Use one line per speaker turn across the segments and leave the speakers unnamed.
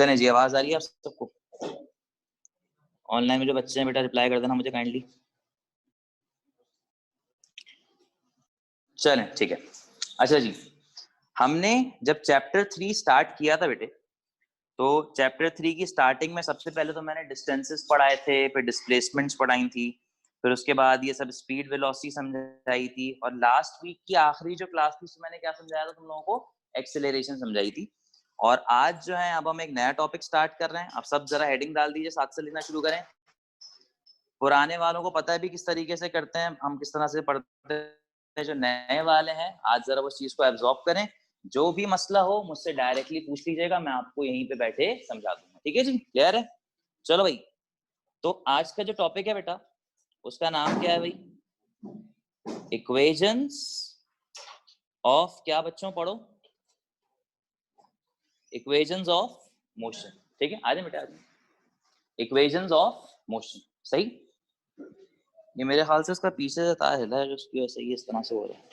चले जी, आवाज आ रही है आप सबको? ऑनलाइन में जो बच्चे हैं बेटा रिप्लाई कर देना मुझे काइंडली। चलें ठीक है। अच्छा जी, हमने जब चैप्टर 3 स्टार्ट किया था बेटे, तो चैप्टर 3 की स्टार्टिंग में सबसे पहले तो मैंने डिस्टेंसेस पढ़ाए थे, फिर डिस्प्लेसमेंट्स पढ़ाई थी, फिर उसके बाद ये सब स्पीड वेलोसिटी समझाई थी, और लास्ट वीक की आखिरी जो क्लास थी उसमें मैंने क्या समझाया था तुम लोगों को? एक्सेलरेशन समझाई थी। और आज जो है अब हम एक नया टॉपिक स्टार्ट कर रहे हैं। अब सब जरा हेडिंग डाल दीजिए, साथ से लिखना शुरू करें। पुराने वालों को पता है भी किस तरीके से करते हैं, हम किस तरह से पढ़ते हैं। जो नए वाले हैं आज जरा उस चीज को एब्जॉर्ब करें। जो भी मसला हो मुझसे डायरेक्टली पूछ लीजिएगा, मैं आपको यहीं पे बैठे समझा दूंगा। ठीक है जी, क्लियर है? चलो भाई, तो आज का जो टॉपिक है बेटा उसका नाम क्या है भाई? इक्वेशंस ऑफ क्या बच्चों? पढ़ो, इक्वेशंस ऑफ मोशन। ठीक है, आ जाए बेटा, आ जाए। इक्वेशंस ऑफ मोशन, सही। ये मेरे ख्याल से इसका पीछे से तार हिला है, जो उसकी वजह से ये इस तरह से हो रहा है।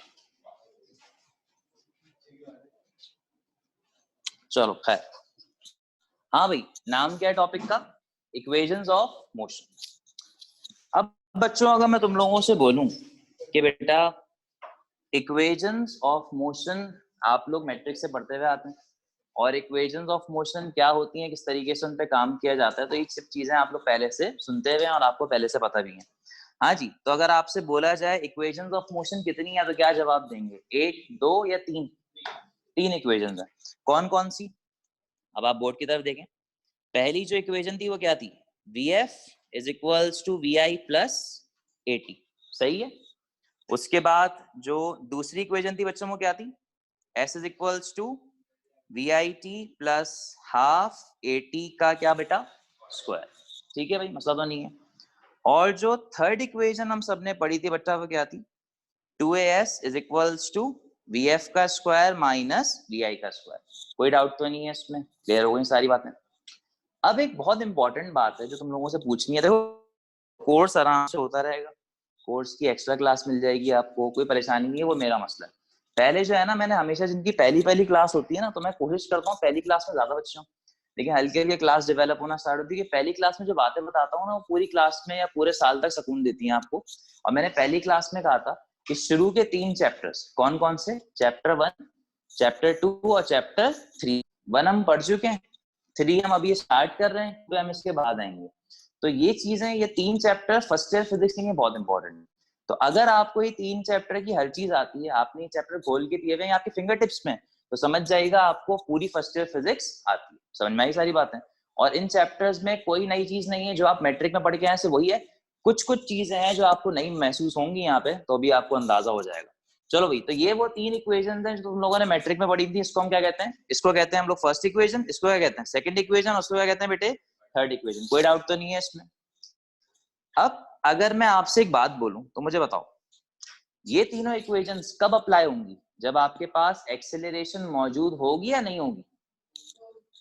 चलो खैर, हाँ भाई, नाम क्या है टॉपिक का? Equations of motion. अब बच्चों अगर मैं तुम लोगों से बोलूं कि बेटा इक्वेशंस ऑफ मोशन आप लोग मैट्रिक्स से पढ़ते हुए आते हैं, और इक्वेशंस ऑफ मोशन क्या होती हैं, किस तरीके से उन पे काम किया जाता है, तो ये सब चीजें आप लोग पहले से सुनते हुए हैं और आपको पहले से पता भी है। हाँ जी, तो अगर आपसे बोला जाए इक्वेशंस ऑफ मोशन कितनी है तो क्या जवाब देंगे? 1, 2 या 3? 3 इक्वेशंस हैं। कौन कौन सी? अब आप बोर्ड की तरफ देखें। पहली जो इक्वेशन थी वो क्या थी? Vf is equals to Vi plus AT, सही है। उसके बाद जो दूसरी इक्वेशन थी बच्चों वो क्या थी? S is equals to VIT plus half AT का क्या बेटा? स्क्वायर। ठीक है भाई, मसला तो नहीं है। और जो थर्ड इक्वेशन हम सबने पढ़ी थी बच्चा वो क्या थी? 2AS is equals to VF का स्क्वायर माइनस VI का स्क्वायर। कोई डाउट तो नहीं है इसमें? क्लियर हो गई सारी बातें? अब एक बहुत इंपॉर्टेंट बात है जो तुम लोगों से पूछनी है। देखो, कोर्स आराम से होता रहेगा, कोर्स की एक्स्ट्रा क्लास मिल जाएगी आपको, कोई परेशानी नहीं है, वो मेरा मसला है। पहले जो है ना, मैंने हमेशा जिनकी पहली पहली क्लास होती है ना, तो मैं कोशिश करता हूँ पहली क्लास में ज्यादा बच्चे हों, लेकिन हल्के हल्के क्लास डेवलप होना स्टार्ट होती है कि पहली क्लास में जो बातें बताता हूँ ना वो पूरी क्लास में या पूरे साल तक सुकून देती हैं आपको। और मैंने पहली क्लास में कहा था कि शुरू के 3 चैप्टर्स कौन कौन से? चैप्टर 1, चैप्टर 2 और चैप्टर 3। 1 हम पढ़ चुके हैं, 3 हम अभी स्टार्ट कर रहे हैं, तो हम इसके बाद आएंगे। तो ये चीजें, ये 3 चैप्टर फर्स्ट ईयर फिजिक्स के लिए बहुत इंपॉर्टेंट है। तो अगर आपको ये 3 चैप्टर की हर चीज आती है, आपने ये चैप्टर खोल के दिए हुए हैं आपके फिंगर टिप्स में, तो समझ जाएगा आपको पूरी फर्स्ट ईयर फिजिक्स आती है। समझ में आई सारी बातें? और इन चैप्टर्स में कोई नई चीज नहीं है, जो आप मैट्रिक में पढ़ के आए वही है। कुछ कुछ चीजें हैं जो आपको नई महसूस होंगी यहाँ पे, तो भी आपको अंदाजा हो जाएगा। चलो भाई, तो ये वो 3 इक्वेशन हैं जो तुम लोगों ने मैट्रिक में पढ़ी थी। इसको हम क्या कहते हैं? इसको कहते हैं हम लोग फर्स्ट इक्वेशन, इसको क्या कहते हैं? सेकंड इक्वेशन, उसको क्या कहते हैं बेटे? Third equation. कोई डाउट तो नहीं है इसमें? अब अगर मैं आपसे एक बात बोलूं तो मुझे बताओ, ये तीनों इक्वेशंस कब अप्लाई होंगी? जब आपके पास एक्सेलरेशन मौजूद होगी या नहीं होगी?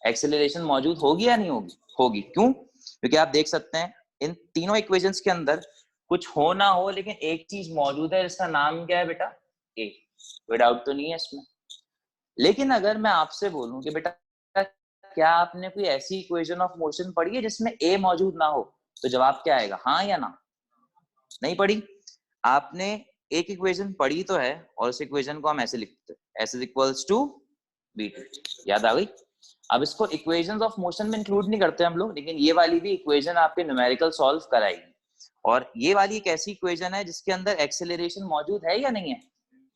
एक्सेलरेशन मौजूद होगी या नहीं होगी? होगी। क्यों? क्योंकि आप देख सकते हैं इन तीनों इक्वेशंस के अंदर कुछ हो ना हो, लेकिन एक चीज मौजूद है, इसका नाम क्या है बेटा? ए। कोई डाउट तो नहीं है इसमें? लेकिन अगर मैं आपसे बोलूं कि बेटा क्या आपने कोई ऐसी इक्वेशन ऑफ मोशन पढ़ी है जिसमें ए मौजूद ना हो, तो जवाब क्या आएगा? हाँ या ना? नहीं पढ़ी? आपने एक इक्वेशन पढ़ी तो है, और उस इक्वेशन को हम ऐसे लिखते हैं, S is equals to VT। याद आ गई? अब इसको इक्वेशंस ऑफ मोशन में इंक्लूड नहीं करते हम लोग, लेकिन ये वाली भी इक्वेशन आपके न्यूमेरिकल सॉल्व कराएगी। और ये वाली एक ऐसी इक्वेशन है जिसके अंदर एक्सेलरेशन मौजूद है या नहीं है?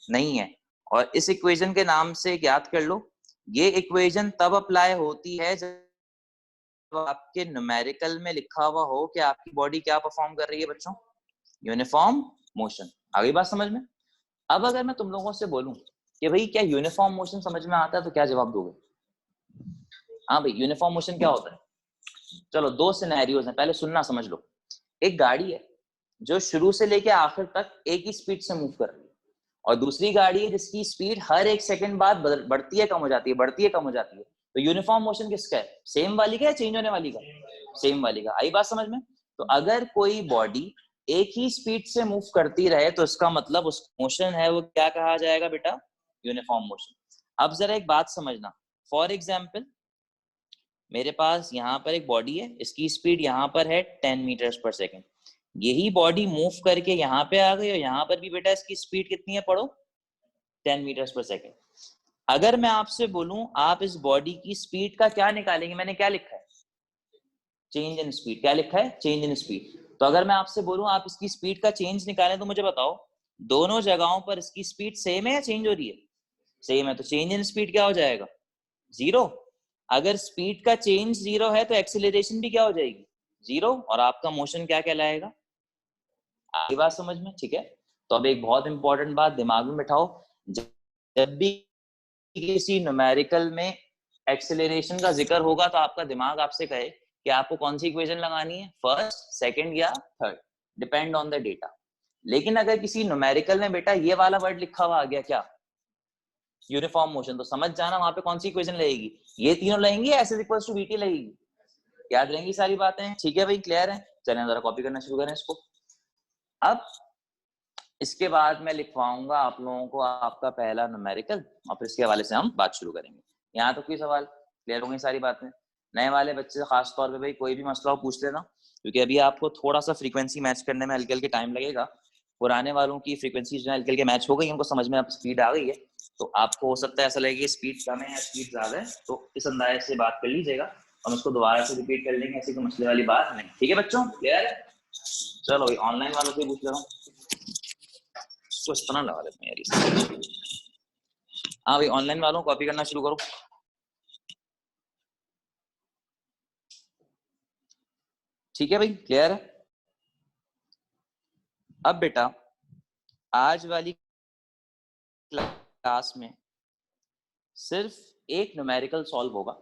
नहीं है। और इस इक्वेशन के नाम से याद कर लो, ये इक्वेशन तब अप्लाई होती है जब आपके न्यूमेरिकल में लिखा हुआ हो कि आपकी बॉडी क्या परफॉर्म कर रही है बच्चों? Uniform motion. आ गई बात समझ में? अब अगर मैं तुम लोगों से बोलूं कि भाई क्या यूनिफॉर्म मोशन समझ में आता है, तो क्या जवाब दोगे? हाँ भाई, यूनिफॉर्म मोशन क्या होता है? चलो, 2 सिनेरियोज हैं, पहले सुनना, समझ लो। एक गाड़ी है जो शुरू से लेके आखिर तक एक ही स्पीड से मूव कर रही है, और दूसरी गाड़ी है जिसकी स्पीड हर 1 सेकंड बाद बढ़ती है, कम हो जाती है, बढ़ती है, कम हो जाती है। तो यूनिफॉर्म मोशन किसका है? सेम वाली का या चेंज होने वाली का? सेम वाली का। आई बात समझ में? तो अगर कोई बॉडी एक ही स्पीड से मूव करती रहे तो इसका मतलब उस मोशन है वो क्या कहा जाएगा बेटा? Uniform motion. अब जरा एक बात समझना, फॉर एग्जाम्पल मेरे पास यहाँ पर एक बॉडी है, इसकी स्पीड यहाँ पर है 10 मीटर्स पर सेकेंड। यही बॉडी मूव करके यहाँ पे आ गई और यहाँ पर भी बेटा इसकी स्पीड कितनी है पढ़ो, 10 मीटर्स पर सेकेंड। अगर मैं आपसे बोलूं आप इस बॉडी की स्पीड का क्या निकालेंगे, मैंने क्या लिखा है, चेंज इन स्पीड। क्या लिखा है, चेंज इन स्पीड। तो अगर मैं आपसे बोलूं आप इसकी स्पीड का चेंज निकालें तो मुझे बताओ दोनों जगहों पर इसकी स्पीड सेम है या चेंज हो रही है, सेम है। तो चेंज इन स्पीड क्या हो जाएगा, जीरो। अगर स्पीड का चेंज जीरो है तो एक्सीलरेशन भी क्या हो जाएगी, जीरो, और आपका मोशन क्या कहलाएगा। आगे बात समझ में, ठीक है। तो अब एक बहुत इंपॉर्टेंट बात दिमाग में बिठाओ, जब भी किसी न्यूमेरिकल में एक्सेलरेशन का जिक्र होगा तो आपका दिमाग आपसे कहे कि आपको कौन सी इक्वेशन लगानी है, फर्स्ट, सेकंड या third, depend on the data. लेकिन अगर किसी न्यूमेरिकल में बेटा ये वाला वर्ड लिखा हुआ आ गया, क्या, यूनिफॉर्म मोशन, तो समझ जाना वहां पे कौन सी इक्वेशन लगेगी, ये तीनों लगेंगी, S is equals to VT लगेगी। याद रहेंगी सारी बातें, ठीक है भाई, क्लियर है। चलें जरा कॉपी करना शुरू करें इसको। अब इसके बाद मैं लिखवाऊंगा आप लोगों को आपका पहला न्यूमेरिकल और फिर इसके हवाले से हम बात शुरू करेंगे। यहाँ तो कोई सवाल, क्लियर हो गई सारी बातें। नए वाले बच्चे खास तौर पे भाई कोई भी मसला हो पूछ लेना, क्योंकि अभी आपको थोड़ा सा फ्रीक्वेंसी मैच करने में हल्के हल्के टाइम लगेगा। पुराने वालों की फ्रीक्वेंसी जो है हल्के हल्के मैच हो गई, उनको समझ में अब स्पीड आ गई है, तो आपको हो सकता है ऐसा लगे स्पीड कम है या स्पीड ज्यादा है, तो इस अंदाजे से बात कर लीजिएगा। हम इसको दोबारा से रिपीट कर लेंगे, ऐसी कोई मसले वाली बात नहीं, ठीक है बच्चों, क्लियर है। चलो भाई ऑनलाइन वालों से पूछ ले रहा हूँ, इसको इस तरह लगा देते हैं यार। हाँ भाई ऑनलाइन वालों कॉपी करना शुरू करो। ठीक है भाई, क्लियर है। अब बेटा आज वाली क्लास में सिर्फ एक न्यूमेरिकल सॉल्व होगा,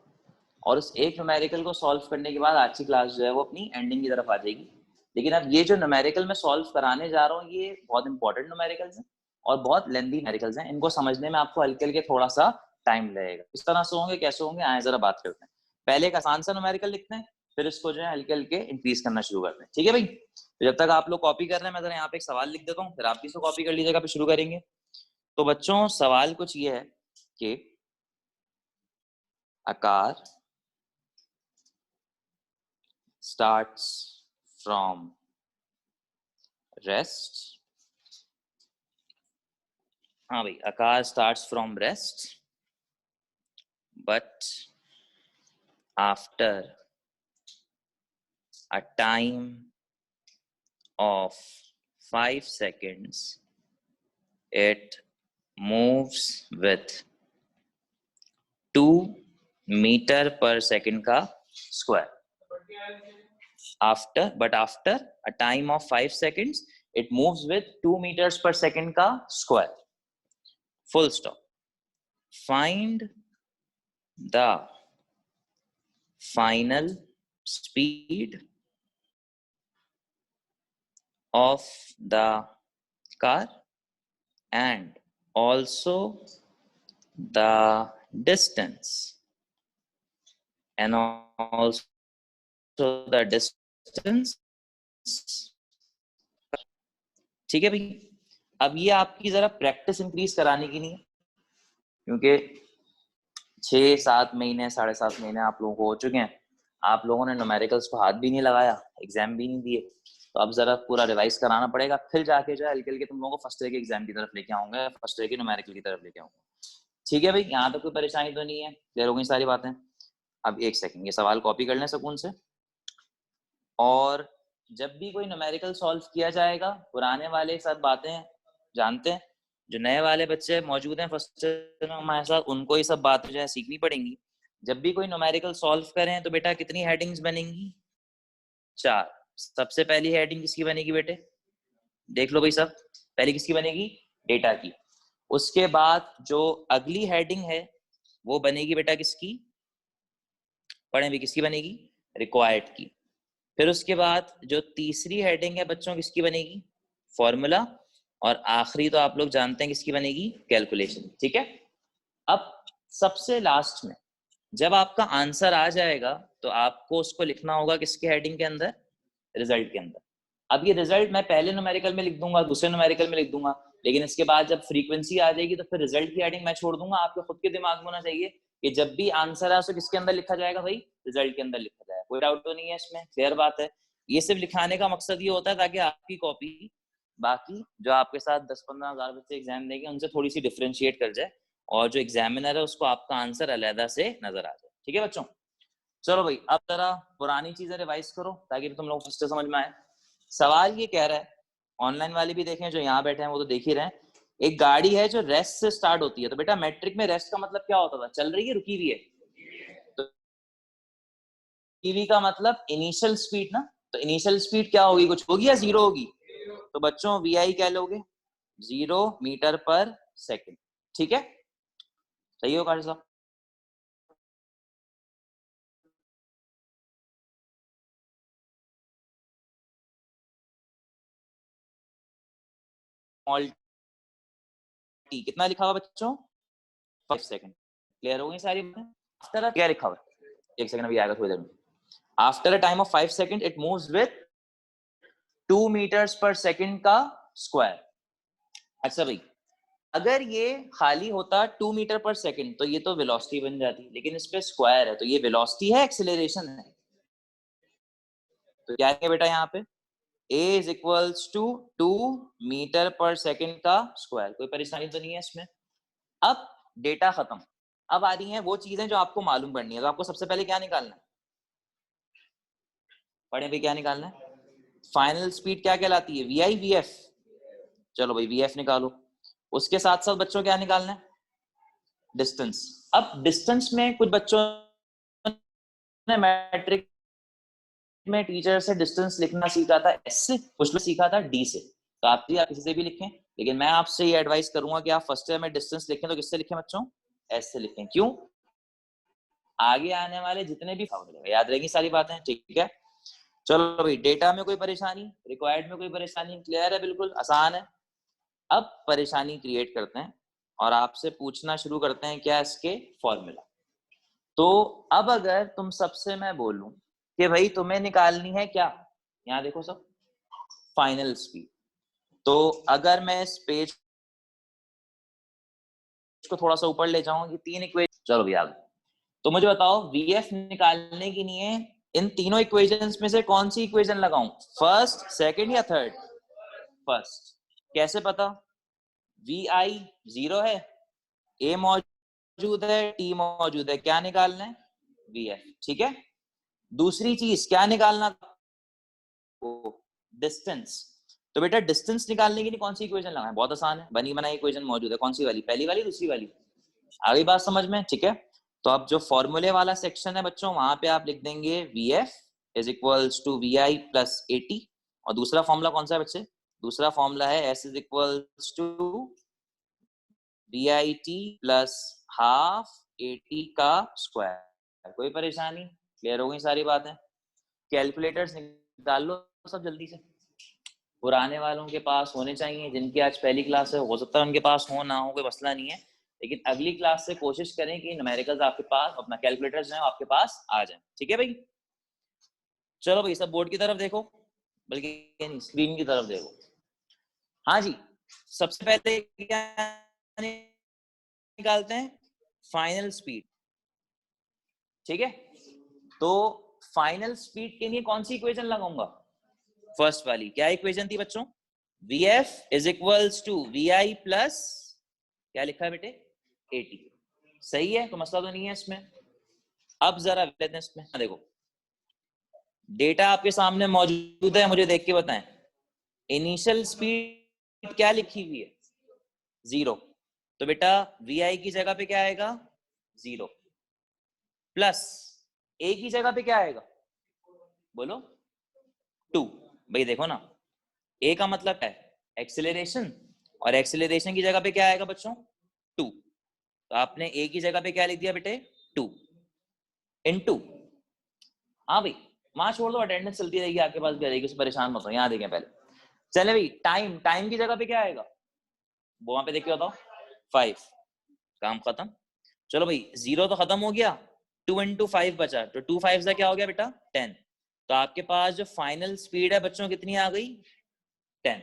और उस एक न्यूमेरिकल को सॉल्व करने के बाद आज की क्लास जो है वो अपनी एंडिंग की तरफ आ जाएगी। लेकिन अब ये जो न्यूमेरिकल मैं सॉल्व कराने जा रहा हूँ ये बहुत इंपॉर्टेंट न्यूमेरिकल्स हैं और बहुत लेंथी न्यूमेरिकल्स हैं, इनको समझने में आपको हल्के हल्के थोड़ा सा टाइम लगेगा। इस तरह से होंगे, कैसे होंगे, आए जरा बात करते हैं। पहले एक आसान सा न्यूमेरिकल लिखते हैं, फिर इसको जो है हल्के हल्के इंक्रीज करना शुरू करते हैं, ठीक है भाई। तो जब तक आप लोग कॉपी कर रहे हैं मैं जरा यहाँ पे एक सवाल लिख देता हूँ, फिर आप भी इसको कॉपी कर लीजिएगा, फिर शुरू करेंगे। तो बच्चों सवाल कुछ ये है कि a car starts from rest. हाँ भाई, a car starts from rest, but after a time of 5 seconds, it moves with 2 meter per second का square. But after a time of 5 seconds, it moves with 2 meters per second का square. Full stop. Find the final speed of the car and also the distance ठीक है भाई। अब ये आपकी जरा practice increase कराने की नहीं है, क्योंकि 6-7 महीने 7.5 महीने आप लोगों को हो चुके हैं, आप लोगों ने न्यूमेरिकल्स को हाथ भी नहीं लगाया, एग्जाम भी नहीं दिए, तो अब जरा पूरा रिवाइज कराना पड़ेगा, फिर जाके जो है हल्के हल्के तुम लोगों को फर्स्ट ईयर के एग्जाम की तरफ लेके आऊंगा, फर्स्ट ईयर के न्यूमेरिकल की तरफ लेके आऊंगा, ठीक है भाई। यहाँ तो कोई परेशानी तो नहीं है, क्लियर हो गई सारी बातें। अब एक सेकंड ये सवाल कॉपी कर लें सुकून से। और जब भी कोई न्यूमेरिकल सॉल्व किया जाएगा, पुराने वाले सब बातें जानते हैं, जो नए वाले बच्चे मौजूद हैं फर्स्ट ईयर में हमारे साथ, उनको ये सब बातें जो है सीखनी पड़ेंगी। जब भी कोई न्यूमेरिकल सॉल्व करें तो बेटा कितनी हेडिंग्स बनेंगी, 4। सबसे पहली हेडिंग किसकी बनेगी बेटे, देख लो भाई सब, पहली किसकी बनेगी, डेटा की। उसके बाद जो अगली हेडिंग है वो बनेगी बेटा किसकी, पढ़ें भी, किसकी बनेगी, रिक्वायर्ड की। फिर उसके बाद जो तीसरी हेडिंग है बच्चों किसकी बनेगी, फॉर्मूला। और आखिरी तो आप लोग जानते हैं किसकी बनेगी, कैलकुलेशन, ठीक है। अब सबसे लास्ट में जब आपका आंसर आ जाएगा तो आपको उसको लिखना होगा किसके हेडिंग के अंदर, रिजल्ट के अंदर। अब ये रिजल्ट मैं पहले न्यूमेरिकल में लिख दूंगा, दूसरे न्यूमेरिकल में लिख दूंगा, लेकिन इसके बाद जब फ्रीक्वेंसी आ जाएगी तो फिर रिजल्ट की हेडिंग मैं छोड़ दूंगा। आपके खुद के दिमाग में होना चाहिए कि जब भी आंसर है उसे किसके अंदर लिखा जाएगा भाई, रिजल्ट के अंदर लिखा जाएगा। कोई डाउट तो नहीं है इसमें, क्लियर बात है। ये सिर्फ लिखाने का मकसद ये होता है ताकि आपकी कॉपी बाकी जो आपके साथ 10-15 हजार बच्चे एग्जाम देंगे उनसे थोड़ी सी डिफरेंशिएट कर जाए, और जो एग्जामिनर है उसको आपका आंसर अलहदा से नजर आ जाए। ठीक है बच्चों, चलो भाई अब जरा पुरानी चीजें रिवाइज करो ताकि तुम लोग फिर से समझ में आए। सवाल ये कह रहा है, ऑनलाइन वाले भी देखें, जो यहाँ बैठे हैं वो तो देख ही रहे हैं, एक गाड़ी है जो रेस्ट से स्टार्ट होती है। तो बेटा मैट्रिक में रेस्ट का मतलब क्या होता था, चल रही है रुकी हुई है, तो रुकी का मतलब इनिशियल स्पीड ना, तो इनिशियल स्पीड क्या होगी, कुछ होगी या जीरो होगी, तो बच्चों वी क्या लोगे, 0 मीटर पर सेकेंड। ठीक है, सही हो काश साहब। टी कितना लिखा हुआ बच्चों, 5 सेकेंड। क्लियर हो गई सारी बातें। आफ्टर क्या लिखा हुआ है, एक सेकंड अभी आएगा थोड़ी देर में। After a time of 5 second it moves with 2 metres per second का स्क्वायर। अच्छा भाई, अगर ये खाली होता 2 मीटर पर सेकेंड तो ये तो वेलोसिटी बन जाती, लेकिन इस पे स्क्वायर है तो ये वेलोसिटी है एक्सेलरेशन है, तो क्या है बेटा यहाँ पे a is equals to 2 metre per second का स्क्वायर। कोई परेशानी तो नहीं है इसमें। अब डेटा खत्म, अब आ रही हैं वो चीजें जो आपको मालूम पड़नी है। तो आपको सबसे पहले क्या निकालना है, पढ़े भाई क्या निकालना है, फाइनल स्पीड क्या कहलाती है, वी आई वी एफ। चलो भाई वी एफ निकालो। उसके साथ साथ बच्चों क्या निकालना है, डिस्टेंस। अब डिस्टेंस में कुछ बच्चों ने मैट्रिक में टीचर से डिस्टेंस लिखना सीखा था एस से, कुछ लोग सीखा था डी से। तो आप किसी से भी लिखें, लेकिन मैं आपसे ये एडवाइस करूंगा कि आप फर्स्ट ईयर में डिस्टेंस लिखें तो किससे लिखें बच्चों, एस से लिखें। क्यों, आगे आने वाले जितने भी याद रहेगी सारी बातें। ठीक है, चलो भाई डेटा में कोई परेशानी, रिक्वायर्ड में कोई परेशानी, क्लियर है, बिल्कुल आसान है। अब परेशानी क्रिएट करते हैं और आपसे पूछना शुरू करते हैं क्या इसके फॉर्मूला। तो अब अगर तुम सबसे मैं बोलूं कि भाई तुम्हें निकालनी है क्या, यहाँ देखो सब, फाइनल स्पीड। तो अगर मैं इस पेज को थोड़ा सा ऊपर ले जाऊं, ये 3 इक्वेशन, चलो भैया तो मुझे बताओ वीएफ निकालने के लिए इन तीनों इक्वेशंस में से कौन सी इक्वेशन लगाऊं, फर्स्ट, सेकंड या थर्ड, फर्स्ट। कैसे पता, वी आई 0 है, ए मौजूद है, टी मौजूद है, क्या निकालना है, वी एफ। ठीक है, दूसरी चीज क्या निकालना, डिस्टेंस। तो बेटा डिस्टेंस निकालने के लिए कौन सी इक्वेशन लगाएं, बहुत आसान है, बनी बनाई इक्वेशन मौजूद है, कौन सी वाली, पहली वाली, दूसरी वाली, आगे बात समझ में। ठीक है, तो अब जो फॉर्मूले वाला सेक्शन है बच्चों, वहां पे आप लिख देंगे V F is equals to V I plus A T. और दूसरा फॉर्मूला कौन सा है बच्चे, दूसरा फॉर्मूला है S is equals to V I T plus half A T का स्क्वायर। कोई परेशानी, क्लियर हो गई सारी बातें। कैलकुलेटर्स निकाल लो सब जल्दी से, पुराने वालों के पास होने चाहिए, जिनकी आज पहली क्लास है हो सकता है उनके पास हो ना हो, कोई मसला नहीं है, लेकिन अगली क्लास से कोशिश करें कि न्यूमेरिकल्स आपके पास, अपना कैलकुलेटर्स जो है आपके पास आ जाए। ठीक है भाई, चलो भाई सब बोर्ड की तरफ देखो, बल्कि स्क्रीन की तरफ देखो। हाँ जी, सबसे पहले क्या निकालते हैं, फाइनल स्पीड। ठीक है, तो फाइनल स्पीड के लिए कौन सी इक्वेशन लगाऊंगा, फर्स्ट वाली। क्या इक्वेशन थी बच्चों, V F is equals to V I plus, क्या लिखा है बेटे, 80। सही है, तो मसला तो नहीं है इसमें। अब जरा लेते हैं इसमें, देखो डेटा आपके सामने मौजूद है, मुझे देख के बताएं इनिशियल स्पीड क्या लिखी हुई है, 0। तो बेटा वी आई की जगह पे क्या आएगा, 0 प्लस ए की जगह पे क्या आएगा, बोलो 2। भाई देखो ना, ए का मतलब क्या है, एक्सेलरेशन, और एक्सेलरेशन की जगह पे क्या आएगा बच्चों, 2। तो आपने ए की जगह पे क्या लिख दिया बेटे, 2 इनटू, हाँ भाई वहां छोड़ दो, अटेंडेंस चलती रहेगी, आपके पास भी आ जाएगी, उससे परेशान मत हो। यहाँ देखें पहले, चले भाई टाइम, टाइम की जगह पे क्या आएगा, वो वहां पे देख के बताओ, 5, काम खत्म। चलो भाई 0 तो खत्म हो गया, 2 इंटू 5 बचा, तो 2 5 का क्या हो गया बेटा, 10। तो आपके पास जो फाइनल स्पीड है बच्चों कितनी आ गई, 10।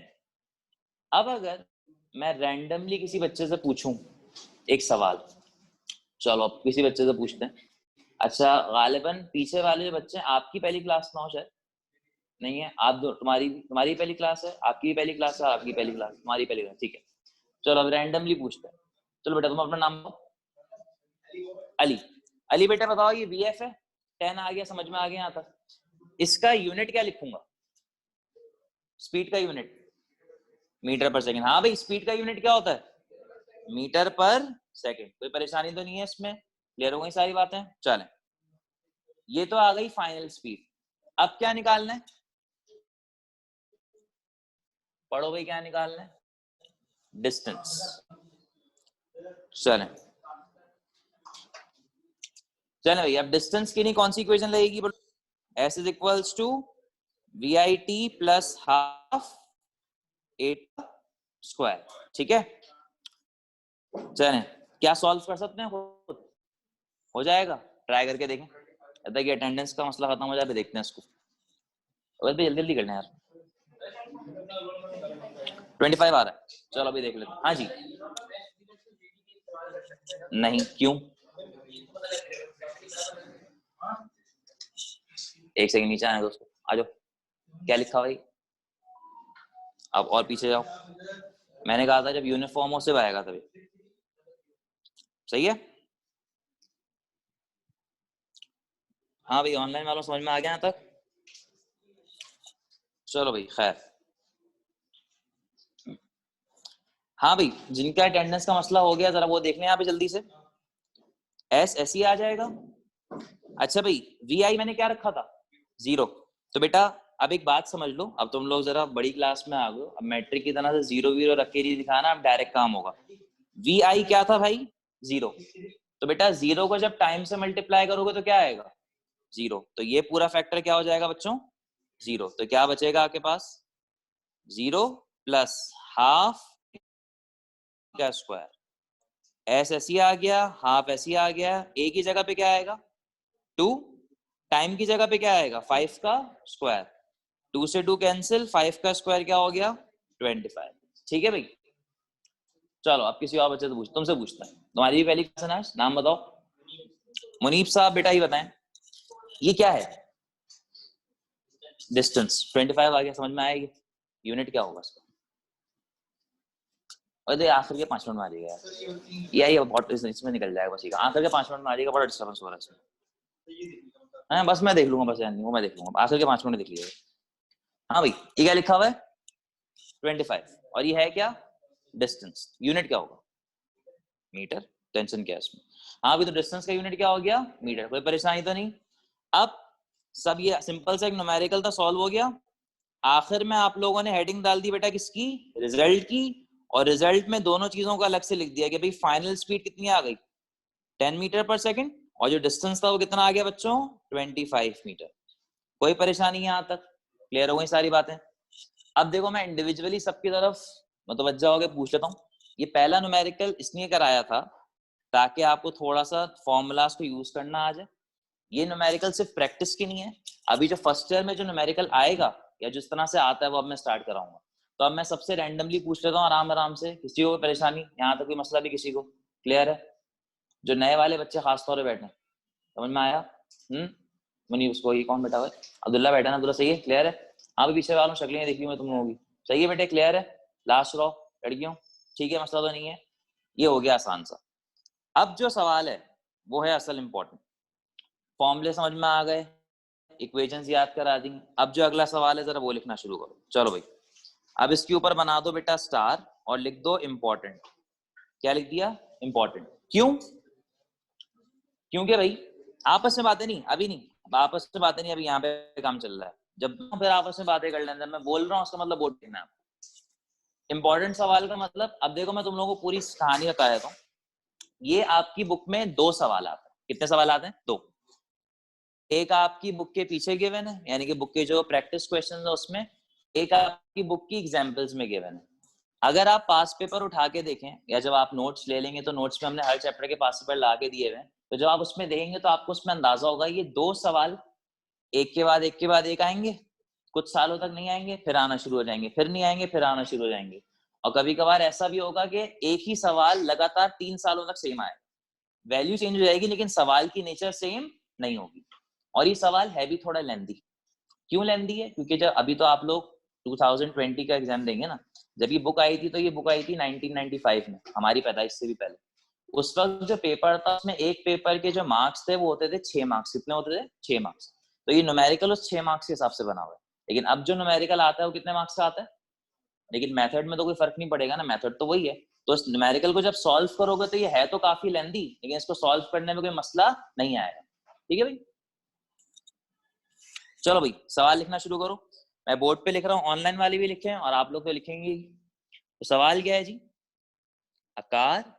अब अगर मैं रैंडमली किसी बच्चे से पूछूं एक सवाल, चलो अब किसी बच्चे से पूछते हैं। अच्छा गालिबन पीछे वाले बच्चे आपकी पहली क्लास में हो शायद, नहीं है आप दो, तुम्हारी पहली क्लास है, आपकी भी पहली क्लास है, आपकी पहली क्लास, तुम्हारी पहली क्लास, ठीक है। चलो अब रैंडमली पूछते हैं। चलो बेटा तुम अपना नाम बताओ। अली। अली बेटा बताओ ये वीएफ है, 10 आ गया, समझ में आ गया यहाँ तक। इसका यूनिट क्या लिखूंगा? स्पीड का यूनिट मीटर पर सेकंड। हाँ भाई स्पीड का यूनिट क्या होता है? मीटर पर सेकंड। कोई परेशानी तो नहीं है इसमें? क्लियर हो गई सारी बातें? चलें, ये तो आ गई फाइनल स्पीड। अब क्या निकालना है? पढ़ो भाई क्या निकालना है? डिस्टेंस। चलें चलें भाई, अब डिस्टेंस के लिए कौन सी इक्वेशन लगेगी? S is equals to VIT plus half 8 square, ठीक है। चलें, क्या सॉल्व कर सकते हैं? खुद हो जाएगा, ट्राई करके देखें। जब तक अटेंडेंस का मसला खत्म हो जाए देखते हैं इसको। जल्दी जल्दी करना यार। 25 आ रहा है, चलो अभी देख लेते हैं। हाँ जी, नहीं क्यों? एक सेकंड नीचे आने दोस्तों, आ जाओ। क्या लिखा भाई? अब और पीछे जाओ। मैंने कहा था जब यूनिफॉर्म हो सिर्फ आएगा तभी। सही है। हाँ भाई ऑनलाइन वालों समझ में आ गया यहाँ तक? चलो भाई खैर। हाँ भाई जिनका अटेंडेंस का मसला हो गया जरा वो देख लें यहाँ पे जल्दी से। एस ऐसे ही आ जाएगा। अच्छा भाई VI मैंने क्या रखा था? 0। तो बेटा अब एक बात समझ लो, अब तुम लोग जरा बड़ी क्लास में आ गए, अब मैट्रिक की तरह से 0 0 रख के नहीं दिखाना, अब डायरेक्ट काम होगा। VI क्या था भाई? 0। तो बेटा 0 को जब टाइम से मल्टीप्लाई करोगे तो क्या आएगा? 0। तो ये पूरा फैक्टर क्या हो जाएगा बच्चों? 0। तो क्या बचेगा आपके पास? 0 प्लस हाफ का स्क्वायर। एस ऐसी आ गया, हाफ ऐसी आ गया, ए की जगह पे क्या आएगा? 2। टाइम की जगह पे क्या आएगा? 5 का स्क्वायर। 2 से 2 कैंसिल, 5 का स्क्वायर क्या हो गया? 25। ठीक है भाई। चलो अब किसी और बच्चे से तुमसे पूछता है, तुम्हारी भी पहली क्लास है ना, नाम बताओ। मुनीब साहब बेटा ही बताएं, ये क्या है? डिस्टेंस। 25 आ गया, समझ में आएगी। यूनिट क्या होगा इसका? अरे आखिर के 5 मिनट में आ जाएगा यार, यही बहुत इसमें निकल जाएगा बस। आखिर के 5 मिनट में आ जाएगा, बड़ा डिस्टर्बेंस हो रहा है इसमें। हाँ बस मैं देख लूंगा, बस यार वो मैं देख लूंगा, आखिर के 5 मिनट देख लीजिएगा। हाँ भाई ये क्या लिखा हुआ है? 25। और ये है क्या? डिस्टेंस। यूनिट क्या होगा? मीटर। टेंशन क्या है इसमें? हाँ भी तो डिस्टेंस का यूनिट क्या हो गया? मीटर। कोई परेशानी तो नहीं? अब सब ये सिंपल सा एक न्यूमेरिकल था, सॉल्व हो गया। आखिर में आप लोगों ने हेडिंग डाल दी बेटा किसकी? रिजल्ट की। और रिजल्ट में दोनों चीजों को अलग से लिख दिया कि भाई फाइनल स्पीड कितनी आ गई? 10 मीटर पर सेकंड। और जो डिस्टेंस था वो कितना आ गया बच्चों? 25 मीटर। कोई परेशानी है यहाँ तक? क्लियर हो गई सारी बातें? अब देखो मैं इंडिविजुअली सबकी तरफ मुतवज्जा होकर पूछ लेता हूँ। ये पहला न्यूमेरिकल इसलिए कराया था ताकि आपको थोड़ा सा फॉर्मूलाज को यूज करना आ जाए। ये न्यूमेरिकल सिर्फ प्रैक्टिस की नहीं है। अभी जो फर्स्ट ईयर में जो न्यूमेरिकल आएगा या जिस तरह से आता है वो अब मैं स्टार्ट कराऊंगा। तो अब मैं सबसे रैंडमली पूछ लेता हूँ आराम आराम से, किसी को परेशानी यहाँ तक कोई मसला भी किसी को? क्लियर है? जो नए वाले बच्चे खासतौर पर बैठे, समझ में आया? मुनी उसको ये कौन बैठा हुआ है? अब्दुल्ला बैठा ना? अब्दुल्ला सही है? क्लियर है? हाँ पीछे वालों शक्लें देखी मैं तुम लोगों की। सही है बेटे? क्लियर है? लास्ट रो लड़कियों ठीक है, मसला तो नहीं है। ये हो गया आसान सा। अब जो सवाल है वो है असल इंपॉर्टेंट। फॉर्मूले समझ में आ गए, इक्वेशंस याद करा दी। अब जो अगला सवाल है जरा वो लिखना शुरू करो। चलो भाई अब इसके ऊपर बना दो बेटा स्टार और लिख दो इम्पोर्टेंट। क्या लिख दिया? इम्पोर्टेंट। क्यों? क्योंकि भाई आपस में बातें नहीं, अभी नहीं, आपस में बातें नहीं, अभी यहाँ पे काम चल रहा है। जब फिर आपस में बातें कर लेंगे, मैं बोल रहा हूँ उसका मतलब बोल देना। इंपॉर्टेंट सवाल का मतलब, अब देखो मैं तुम लोगों को पूरी कहानी बता देता हूँ। ये आपकी बुक में 2 सवाल आते हैं। कितने सवाल आते हैं? 2। एक आपकी बुक के पीछे गिवन है, यानी कि बुक के जो प्रैक्टिस क्वेश्चन है उसमें। एक आपकी बुक की एग्जाम्पल्स में गिवन है। अगर आप पास पेपर उठा के देखें या जब आप नोट्स ले लेंगे तो नोट्स में हमने हर चैप्टर के पास पेपर ला के दिए हुए हैं, तो जब आप उसमें देखेंगे तो आपको उसमें अंदाजा होगा ये 2 सवाल एक के बाद एक के बाद एक आएंगे। कुछ सालों तक नहीं आएंगे, फिर आना शुरू हो जाएंगे, फिर नहीं आएंगे, फिर आना शुरू हो जाएंगे। और कभी कभार ऐसा भी होगा कि एक ही सवाल लगातार 3 सालों तक सेम आए। वैल्यू चेंज हो जाएगी लेकिन सवाल की नेचर सेम नहीं होगी। और ये सवाल है भी थोड़ा लेंदी। क्यों लेंदी है? क्योंकि जब अभी तो आप लोग 2020 का एग्जाम देंगे ना, जब ये बुक आई थी तो ये बुक आई थी 1995 में, हमारी पैदाइश से भी पहले। उस वक्त जो पेपर था उसमें एक पेपर के जो मार्क्स थे वो होते थे 6 मार्क्स। कितने होते थे? 6 मार्क्स। तो ये न्यूमेरिकल उस 6 मार्क्स के हिसाब से बना हुआ है। लेकिन अब जो न्यूमेरिकल आता है वो कितने मार्क्स का आता है? लेकिन मेथड में तो कोई फर्क नहीं पड़ेगा ना, मेथड तो वही है। तो इस न्यूमेरिकल को जब सॉल्व करोगे तो ये है तो काफी लेंदी, लेकिन इसको सॉल्व करने में कोई मसला नहीं आएगा। ठीक है भाई, चलो भाई सवाल लिखना शुरू करो। मैं बोर्ड पे लिख रहा हूँ, ऑनलाइन वाले भी लिखे हैं और आप लोग तो लिखेंगे। तो सवाल क्या है जी? A car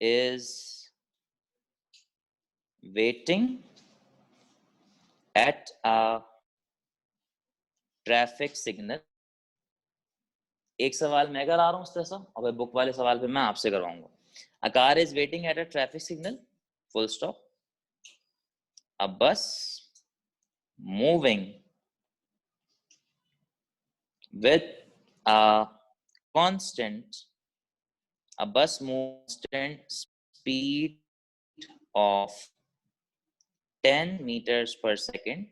is waiting at a traffic signal। एक सवाल मैं करा रहा हूँ उस तरह, और बुक वाले सवाल पे मैं आपसे करवाऊंगा। A car is waiting at a traffic signal, full stop. A bus moving with a constant speed of 10 meters per second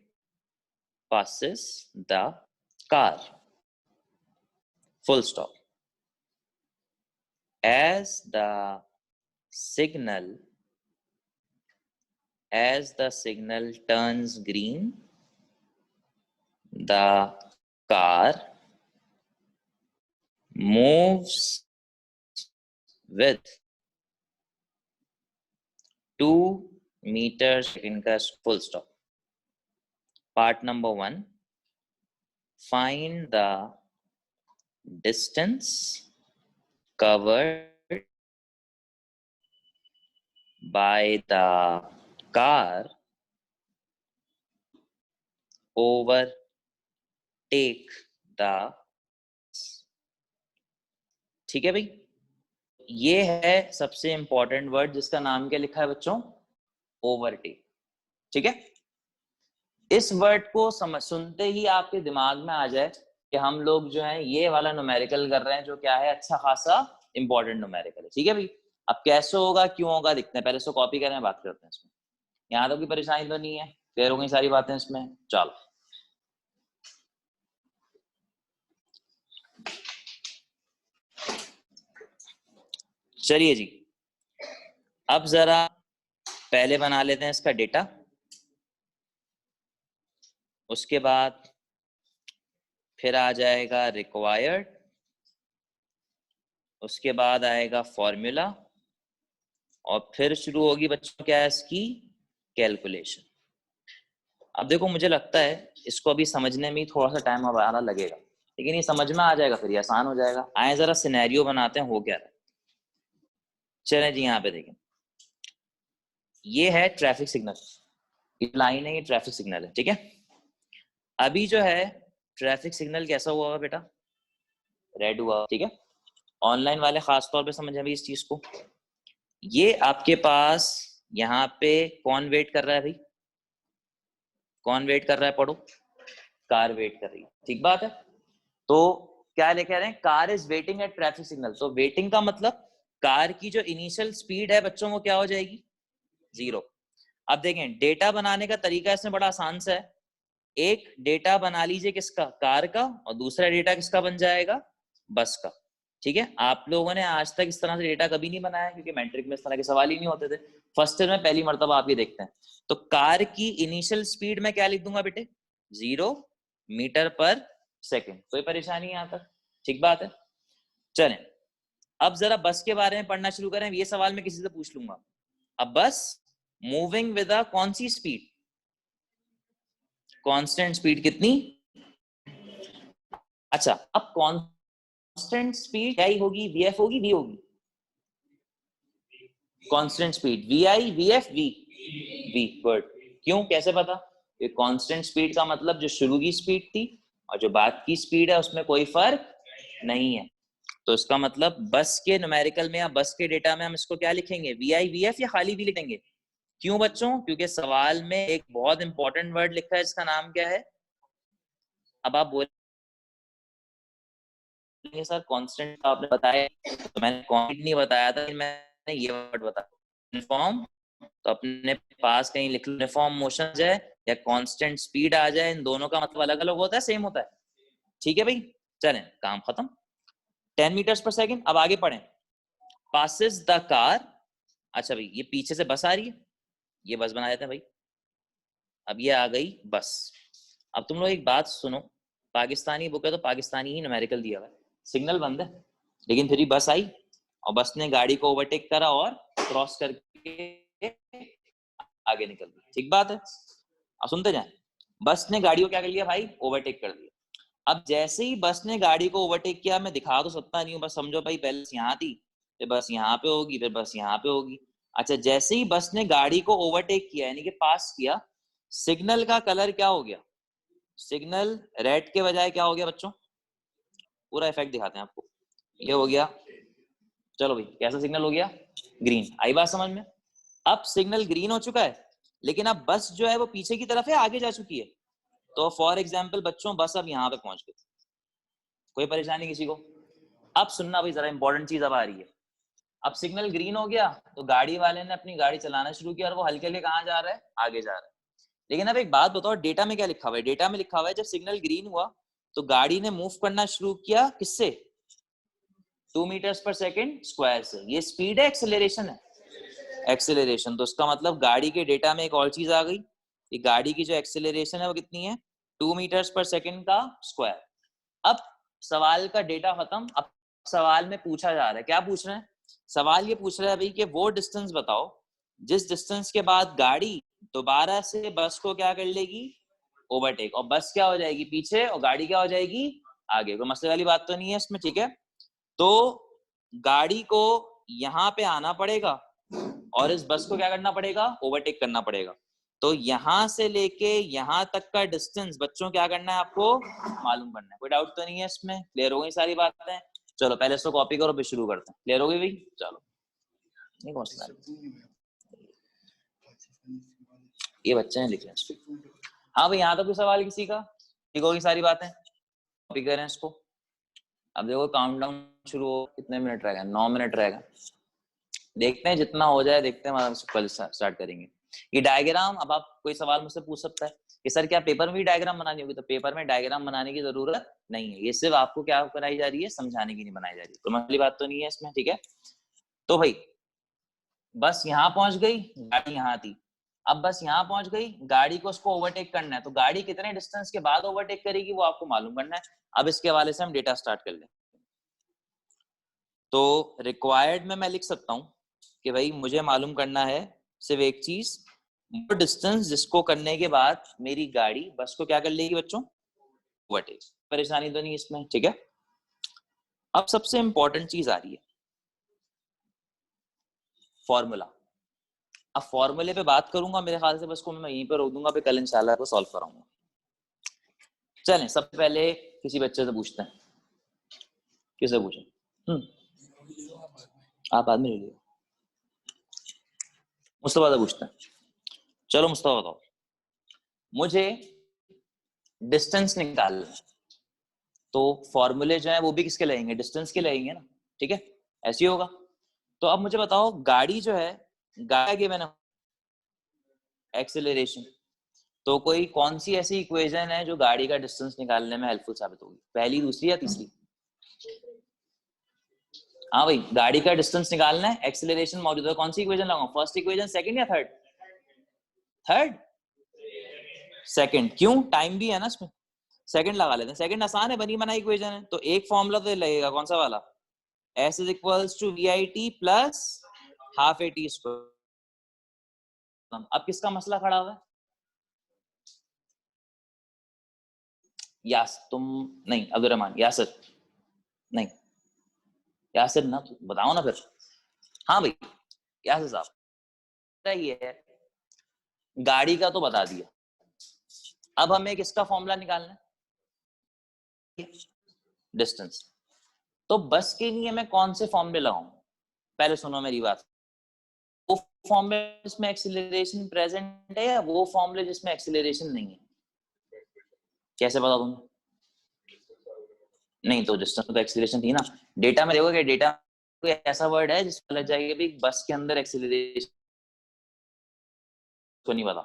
passes the car, full stop. As the signal turns green, the car moves with 2 meters per second, full stop. Part number 1, find the distance covered by the car overtake the। ठीक है भाई, ये है सबसे important word जिसका नाम क्या लिखा है बच्चों? ओवरटेक। ठीक है, इस वर्ड को सुनते ही आपके दिमाग में आ जाए कि हम लोग जो है ये वाला न्यूमेरिकल कर रहे हैं, जो क्या है अच्छा खासा इंपॉर्टेंट न्यूमेरिकल है। ठीक है भाई, अब कैसे होगा क्यों होगा दिखते हैं, पहले इसको कॉपी करें बात करते हैं इसमें। यहाँ तो कोई परेशानी तो नहीं है, क्लियर हो गई सारी बातें इसमें? चलो चलिए जी, अब जरा पहले बना लेते हैं इसका डेटा, उसके बाद फिर आ जाएगा रिक्वायर्ड, उसके बाद आएगा फॉर्मूला, और फिर शुरू होगी बच्चों क्या है इसकी कैलकुलेशन। अब देखो मुझे लगता है इसको अभी समझने में थोड़ा सा टाइम हमारा लगेगा, लेकिन ये समझ में आ जाएगा, फिर ये आसान हो जाएगा। आए जरा सिनेरियो बनाते हैं, हो क्या रहा है। चलें जी, यहाँ पे देखें, ये है ट्रैफिक सिग्नल, ये लाइन है, ये ट्रैफिक सिग्नल है। ठीक है, अभी जो है ट्रैफिक सिग्नल कैसा हुआ है बेटा? रेड हुआ। ठीक है, ऑनलाइन वाले खास तौर पे समझें भी इस चीज को। ये आपके पास यहाँ पे कौन वेट कर रहा है भाई? कौन वेट कर रहा है? पढ़ो, कार वेट कर रही है। ठीक बात है, तो क्या लेके रहे हैं? Car is waiting eight traffic signal. तो वेटिंग का मतलब कार की जो इनिशियल स्पीड है बच्चों वो क्या हो जाएगी? 0। अब देखें डेटा बनाने का तरीका इसमें बड़ा आसान सा है। एक डेटा बना लीजिए किसका? कार का, और दूसरा डेटा किसका बन जाएगा? बस का। ठीक है, आप लोगों ने आज तक इस तरह से डेटा कभी नहीं बनाया क्योंकि मैट्रिक में इस तरह के सवाल ही नहीं होते थे। फर्स्ट ईयर में पहली मर्तबा आप ये देखते हैं। तो कार की इनिशियल स्पीड में क्या लिख दूंगा बेटे? 0 मीटर पर सेकेंड। कोई परेशानी यहाँ तक? ठीक बात है, चलें अब जरा बस के बारे में पढ़ना शुरू करें। ये सवाल मैं किसी से पूछ लूंगा। अब बस मूविंग विद अ कौन सी स्पीड? Constant speed. कितनी? अच्छा, अब कांस्टेंट स्पीड क्या ही होगी? वीएफ होगी, वी होगी? Constant speed VI, VF, V, V. Good. क्यों, कैसे पता? ये कांस्टेंट स्पीड का मतलब जो शुरू की स्पीड थी और जो बाद की स्पीड है उसमें कोई फर्क नहीं है। तो इसका मतलब बस के न्यूमेरिकल में या बस के डेटा में हम इसको क्या लिखेंगे? वीआई, वीएफ, या खाली वी लिखेंगे? क्यों बच्चों? क्योंकि सवाल में एक बहुत इंपॉर्टेंट वर्ड लिखा है, इसका नाम क्या है? अब आप बोलेंगे सर कांस्टेंट आपने बताया, तो मैंने कांस्टेंट नहीं बताया था, मैं ये वर्ड बता, यूनिफॉर्म, तो अपने पास कहीं लिख लो यूनिफॉर्म मोशन आ जाए या कांस्टेंट स्पीड आ जाए, इन दोनों का मतलब अलग अलग होता है, सेम होता है। ठीक है भाई, चलें काम खत्म। 10 मीटर्स पर सेकंड। अब आगे पढ़ें। पासिस द कार, अच्छा भाई ये पीछे से बस आ रही है, ये बस बना देते हैं भाई। अब ये आ गई बस। अब तुम लोग एक बात सुनो, पाकिस्तानी बुक है तो पाकिस्तानी ही न्यूमेरिकल दिया हुआ है, सिग्नल बंद है लेकिन फिर भी बस आई और बस ने गाड़ी को ओवरटेक करा और क्रॉस करके आगे निकल गई। ठीक बात है, अब सुनते जाएं। बस ने गाड़ी को क्या कर लिया भाई, ओवरटेक कर दिया। अब जैसे ही बस ने गाड़ी को ओवरटेक किया, मैं दिखा तो सकता नहीं हूँ, बस समझो भाई पहले यहाँ थी, फिर बस यहाँ पे होगी, फिर बस यहाँ पे होगी। अच्छा, जैसे ही बस ने गाड़ी को ओवरटेक किया यानी कि पास किया, सिग्नल का कलर क्या हो गया, सिग्नल रेड के बजाय क्या हो गया बच्चों, पूरा इफेक्ट दिखाते हैं आपको, ये हो गया, चलो भाई कैसा सिग्नल हो गया, ग्रीन। आई बात समझ में? अब सिग्नल ग्रीन हो चुका है, लेकिन अब बस जो है वो पीछे की तरफ है, आगे जा चुकी है। तो फॉर एग्जाम्पल बच्चों, बस अब यहाँ पे पहुंच गई, कोई परेशानी किसी को? अब सुनना भाई, जरा इंपॉर्टेंट चीज अब आ रही है। अब सिग्नल ग्रीन हो गया तो गाड़ी वाले ने अपनी गाड़ी चलाना शुरू किया और वो हल्के हल्के कहाँ जा रहा है, आगे जा रहा है। लेकिन अब एक बात बताओ, डेटा में क्या लिखा हुआ है? डेटा में लिखा हुआ है जब सिग्नल ग्रीन हुआ तो गाड़ी ने मूव करना शुरू किया, किससे? 2 मीटर्स पर सेकेंड स्क्वायर से। ये स्पीड है, एक्सेलरेशन है? एक्सेलरेशन। तो उसका मतलब गाड़ी के डेटा में एक और चीज आ गई, कि गाड़ी की जो एक्सेलरेशन है वो कितनी है, 2 मीटर्स पर सेकेंड का स्क्वायर। अब सवाल का डेटा खत्म, अब सवाल में पूछा जा रहा है, क्या पूछ रहे हैं? सवाल ये पूछ रहा है भाई कि वो डिस्टेंस बताओ जिस डिस्टेंस के बाद गाड़ी दोबारा से बस को क्या कर लेगी, ओवरटेक, और बस क्या हो जाएगी पीछे और गाड़ी क्या हो जाएगी आगे। कोई मसले वाली बात तो नहीं है इसमें, ठीक है? तो गाड़ी को यहाँ पे आना पड़ेगा और इस बस को क्या करना पड़ेगा, ओवरटेक करना पड़ेगा। तो यहां से लेके यहां तक का डिस्टेंस बच्चों क्या करना है, आपको मालूम करना है। कोई डाउट तो नहीं है इसमें? क्लियर हो गई सारी बातें? चलो पहले इसको कॉपी करो फिर शुरू करते हैं। क्लियर हो गई भाई? चलो, नहीं पहुंचना, ये बच्चे ने लिखे इसको। हाँ भाई, यहाँ तक कोई सवाल किसी का? ठीक होगी सारी बातें, कॉपी करें इसको। अब देखो काउंटडाउन शुरू हो, कितने मिनट रह गए? 9 मिनट रह गए। देखते हैं जितना हो जाए, देखते हैं, कल स्टार्ट करेंगे। ये डायग्राम, अब आप कोई सवाल मुझसे पूछ सकता है कि सर क्या पेपर में भी डायग्राम बनानी होगी? तो पेपर में डायग्राम बनाने की जरूरत नहीं है, ये सिर्फ आपको क्या कराई जा रही है, समझाने की नहीं बनाई जा रही। तो मसली बात तो नहीं है इसमें, ठीक है? तो भाई बस यहाँ पहुंच गई, गाड़ी यहाँ थी, अब बस यहाँ पहुंच गई, गाड़ी को उसको ओवरटेक करना है। तो गाड़ी कितने डिस्टेंस के बाद ओवरटेक करेगी वो आपको मालूम करना है। अब इसके हवाले से हम डेटा स्टार्ट कर लें। तो रिक्वायर्ड में मैं लिख सकता हूँ कि भाई मुझे मालूम करना है सिर्फ एक चीज, वो डिस्टेंस जिसको करने के बाद मेरी गाड़ी बस को क्या कर लेगी बच्चों, ओवरटेक। परेशानी तो नहीं इसमें, ठीक है? अब सबसे इंपॉर्टेंट चीज आ रही है, फॉर्मूला। अब फॉर्मूले पे बात करूंगा, मेरे ख्याल से बस को मैं यहीं पे रोक दूंगा, फिर कल इंशाल्लाह को सॉल्व कराऊंगा। चलें, सबसे पहले किसी बच्चे से पूछते हैं। किसे पूछें? आप बाद में ले लीजिए। मुस्तफा से पूछते हैं। चलो मुस्तफा बताओ, मुझे डिस्टेंस निकालना है, तो फॉर्मूले जो है वो भी किसके लगेंगे, डिस्टेंस के लगेंगे ना, ठीक है? ऐसे ही होगा। तो अब मुझे बताओ, गाड़ी जो है, गाड़ी गिवन है एक्सेलरेशन, तो कोई कौन सी ऐसी इक्वेशन है जो गाड़ी का डिस्टेंस निकालने में हेल्पफुल साबित होगी? पहली, दूसरी या तीसरी? हाँ भाई, गाड़ी का डिस्टेंस निकालना है, एक्सेलरेशन मौजूद है, कौन सी इक्वेशन लगाऊं? फर्स्ट इक्वेशन, सेकंड या थर्ड? थर्ड? सेकंड। क्यों? टाइम भी है ना इसमें, सेकंड लगा लेते हैं। सेकंड आसान है, बनी बनाई इक्वेशन है। तो एक फॉर्मूला तो लगेगा, कौन सा वाला? S is equals to VIT plus half AT square। अब किसका मसला खड़ा हुआ है? यास तुम नहीं, अब्दुलरहमान, यासिर नहीं, यासिर ना, तो बताओ ना फिर। हाँ भाई यासिर साहब, ये है, गाड़ी का तो बता दिया, अब हमें किसका फॉर्मूला निकालना है? डिस्टेंस। तो बस के लिए मैं कौन से फॉर्मूले लगाऊं? पहले सुनो मेरी बात, वो फॉर्मूले जिसमें एक्सीलरेशन प्रेजेंट है या वो फॉर्मूले जिसमें एक्सीलरेशन नहीं है? कैसे पता तुम्हें? नहीं तो डिस्टेंस तो एक्सीलरेशन थी ना। डेटा में देखोगे, डेटा कोई ऐसा वर्ड है जिसको लग जाएगा भाई बस के अंदर एक्सीलरेशन को नहीं पता,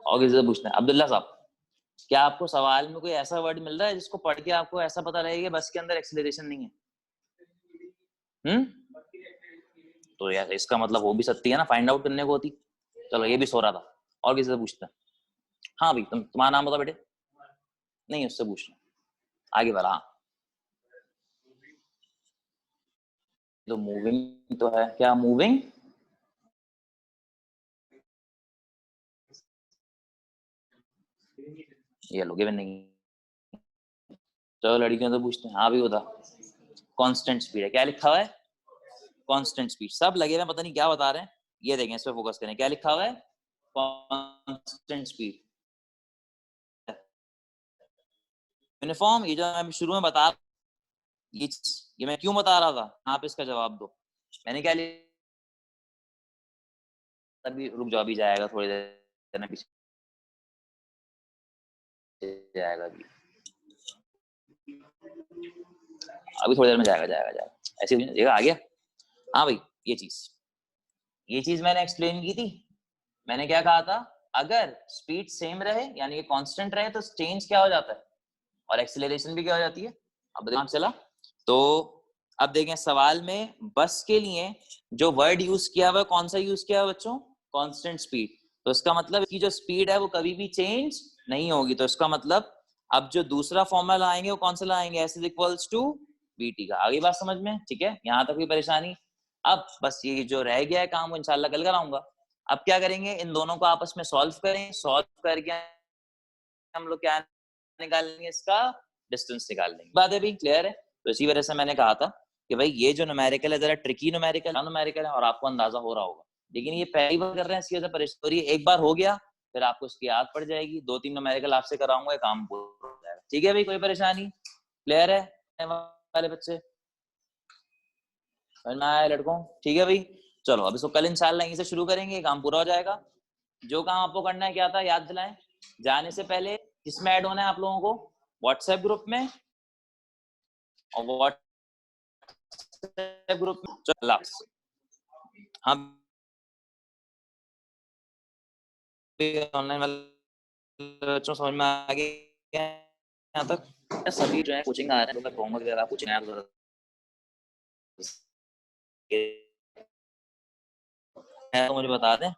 और किसी से पूछना है। अब्दुल्ला साहब, क्या आपको सवाल में कोई ऐसा वर्ड मिल रहा है जिसको पढ़ के आपको ऐसा पता रहेगा बस के अंदर एक्सीलरेशन नहीं है? तो यार इसका मतलब हो भी सकती है ना, फाइंड आउट करने को होती। चलो ये भी सो रहा था, और किसी से पूछता है। हाँ भाई तुम्हारा नाम बताओ बेटे। नहीं उससे पूछ लो, आगे बढ़ा। हाँ तो मूविंग तो है, क्या मूविंग? ये लोगे नहीं। चलो लड़कियों से पूछते हैं। हाँ भी होता, कांस्टेंट स्पीड है। क्या लिखा हुआ है? Constant speed. सब लगे हुए पता नहीं क्या बता रहे हैं। ये देखें, इस पे फोकस करें। क्या लिखा हुआ है? Constant speed. यूनिफॉर्म, ये जो मैं शुरू में बता, ये मैं क्यों बता रहा था, आप इसका जवाब दो। मैंने क्या लिया? अभी रुक जाओ, अभी जाएगा थोड़ी देर में, पीछे जाएगा अभी अभी थोड़ी देर में जाएगा जाएगा जाएगा ऐसे ही जगह आ गया। हाँ भाई ये चीज मैंने एक्सप्लेन की थी। मैंने क्या कहा था, अगर स्पीड सेम रहे यानी कि कांस्टेंट रहे तो चेंज क्या हो जाता है, और एक्सीलरेशन भी क्या हो जाती है। अब दिमाग चला। तो अब देखें सवाल में बस के लिए जो वर्ड यूज किया हुआ, कौन सा यूज किया हुआ बच्चों? Constant speed. तो इसका मतलब इसकी जो स्पीड है वो कभी भी चेंज नहीं होगी। तो इसका मतलब अब जो दूसरा फॉर्मूला लाएंगे वो कौन सा लाएंगे? S is equals to VT का। आगे बात समझ में? ठीक है, यहाँ तक कोई परेशानी? अब बस ये जो रह गया है काम वो इंशाल्लाह कल कराऊंगा। अब क्या करेंगे, इन दोनों को आपस में सॉल्व करें। सॉल्व करके हम लोग क्या निकालेंगे, इसका डिस्टेंस निकाल लेंगे। बात है भी क्लियर है? तो इसी वजह से मैंने कहा था कि भाई ये जो न्यूमेरिकल है जरा ट्रिकी न्यूमेरिकल है और आपको अंदाजा हो रहा होगा, लेकिन ये पहली बार कर रहे हैं, इसकी वजह से परेशानी। एक बार हो गया फिर आपको इसकी याद पड़ जाएगी। 2-3 न्यूमेरिकल आपसे कराऊंगा, काम पूरा हो जाएगा। ठीक है भाई, कोई परेशानी? क्लियर है वाले बच्चे? आया लड़कों? ठीक है भाई, चलो अब इसको कल इंशाल्लाह यहीं से शुरू करेंगे, काम पूरा हो जाएगा। जो काम आपको करना है क्या था याद दिलाएं। जाने से पहले किसमें ऐड होना है आप लोगों को? व्हाट्सएप ग्रुप में, और व्हाट्सएप ग्रुप में चला। हाँ ऑनलाइन वाले बच्चों समझ में आ गया यहाँ तक? सभी जो है कोचिंग आ रहे हैं, होमवर्क वगैरह कोचिंग आया तो मुझे बता दें।